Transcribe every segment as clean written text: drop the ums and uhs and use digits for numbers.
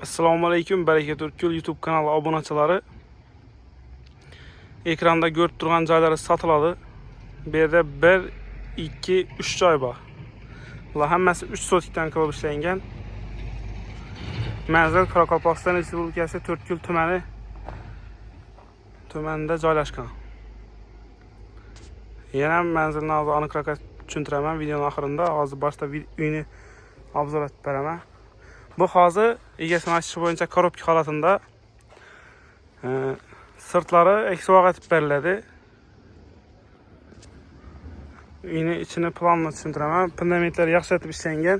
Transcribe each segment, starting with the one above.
Assalomu alaykum, Baraka Turkul YouTube kanali obunachilari. Ekranda ko'rib turgan joylari sotiladi. Bu yerda 1, 2, 3 joy bor. Bular hammasi 3 sotikdan qilib ishlangan. Manzil Qoraqalpog'iston Respublikasi Turkul tumanida joylashgan. Yana manzilni aniqroq tushuntiraman videoning oxirida. Hozir boshda uyni obzor etib beraman. Bu hozir egasini aytishi bo'yicha korobka holatida sirtlari eksuag etib beriladi. Uyni ichini planni tushuntiraman. Fundamentlar yaxshi etib ishlangan.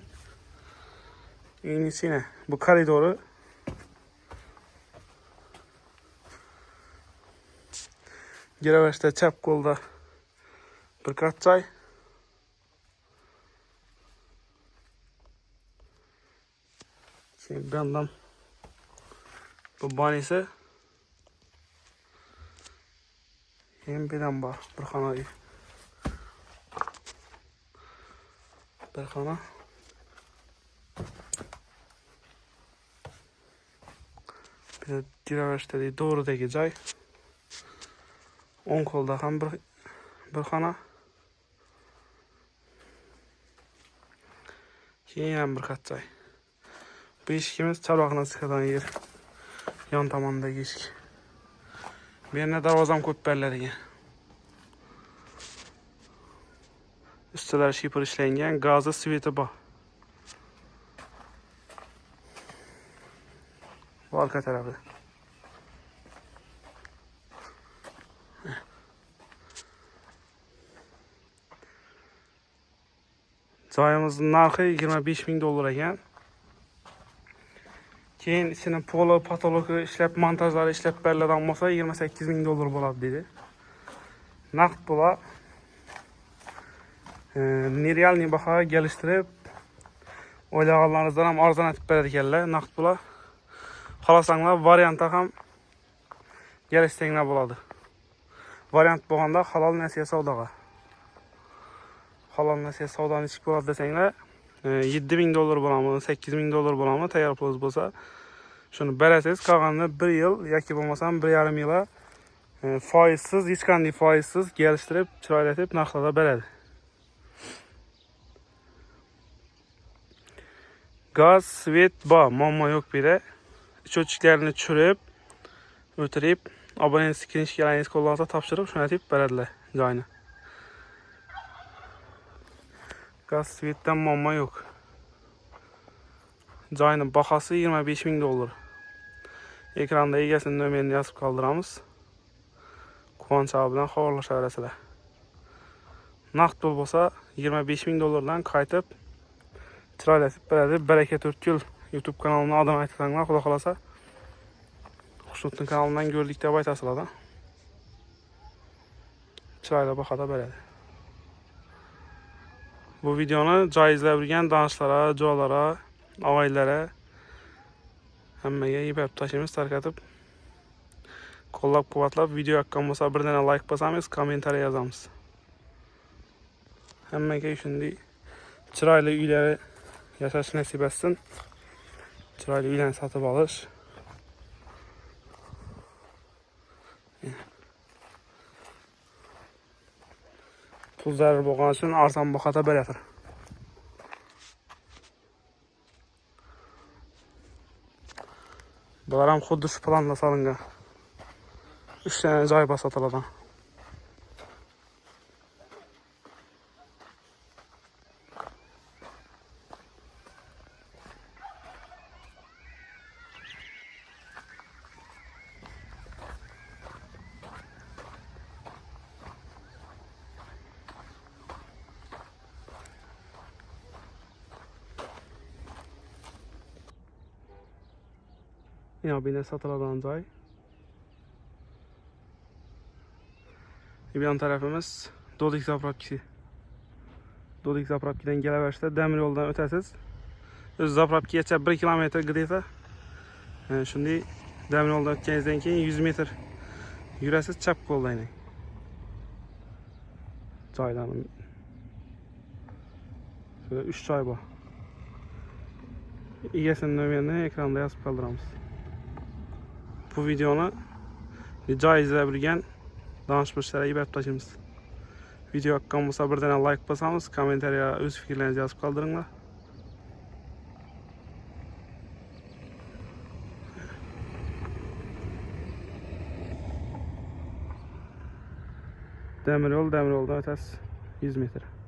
Uyning ichini, bu koridori. Giravashda chap qo'lda bir kat joy. Bundan bu banisi. Hem birden var. Bir xona uy. Bir xona. Bir de giravashdagi doğrudagi joy. O'ng qo'lda ham bir xona. Keyin ham bir kat joy. Bu eshikimiz chorvoqni chiqadigan yer. Yon tomondagi eshik. Bu yerda darvozam ko'p beriladigan. Üstlar shipir ishlangan, gazi, sveti bor. Bu arka tarafı. Joyimizning narxi 25 ming dollar ekan. Keyin ichini polo, patologi ishlab, montajlari ishlab beriladigan bo'lsa 28 ming dollar bo'ladi dedi. Naqd pula nerealniy bahoga kelishtirib, o'ylaganlaringizdan ham arzon etib beradi ekanlar. Naqd pula xohlasanglar variantda ham kelishsanglar bo'ladi. Variant bo'lganda halol nasiya savdoga. Halol nasiya savdoni ichib bo'ladi desanglar 7 ming dollar bo'lami, 8 ming dollar bo'lami tayyor pulingiz bo'lsa, shuni berasiz. Qolganini 1 yil yoki bo'lmasam 1,5 yilga foizsiz, hech qanday foizsiz kelishtirib, chiroyli etib narxlarda beradi. Gaz, svet bor, muammo yo'q bu yerda. Ich'ochkiklarini tushirib, o'tirib, abonentsiz kirishgaringiz qo'llansa topshirib, shuni aytib beradilar joyni. Gaz, svetdan muammo yo'q. Joyning bahosi 25 ming dollar. Ekranda egasining nomerini yozib qoldiramiz. Quvonch bilan xabarlashaverasizlar. Naqd pul bo'lsa 25 ming dollardan qaytib chiroyli etib beradi. Baraka Turkul YouTube kanalining adini aytsanglar, xudo xolasa Xushnudning kanalidan ko'rdik deb aytasizlar. Chiroyli bahoda beradi. Bu videoni joy izlab yurgan donishlara, jo'lara, og'aylara hammaga yepib tashlaymiz, tarqatib qo'llab-quvvatlab, video yoqqan bo'lsa bir dana like bosamiz, kommentariy yozamiz. Hammaga shunday chiroyli uylar yashash nasib etsin. Chiroyli uylarni sotib olish. Pul zarur bo'lgani uchun arzon bahoda beradi. Bular ham xuddi shu planda solingan. 3 tane joy bor sotiladi. Yine bina satılan joy. Bir yan tarafımız Dodik zapravkisi. Dodik zapravkidan kelaverishda demir yo'ldan o'tasiz. O'z zapravkigacha 1 kilometr gidesa, shunday demir yo'ldan o'tganingizdan keyin 100 metr yurasiz, chap qo'ldan. Joylarning 3 joy bor. egesinin nömerini ekranda yazıp kaldıramiz. Bu videoni joy izlab yurgan donishmishlarga berib tashlaymiz. Video yoqqan bo'lsa birdan like bosamiz, kommentariyaga o'z fikrlaringizni yozib qoldiringlar. Demir yo'ldan o'tasiz 100 metr.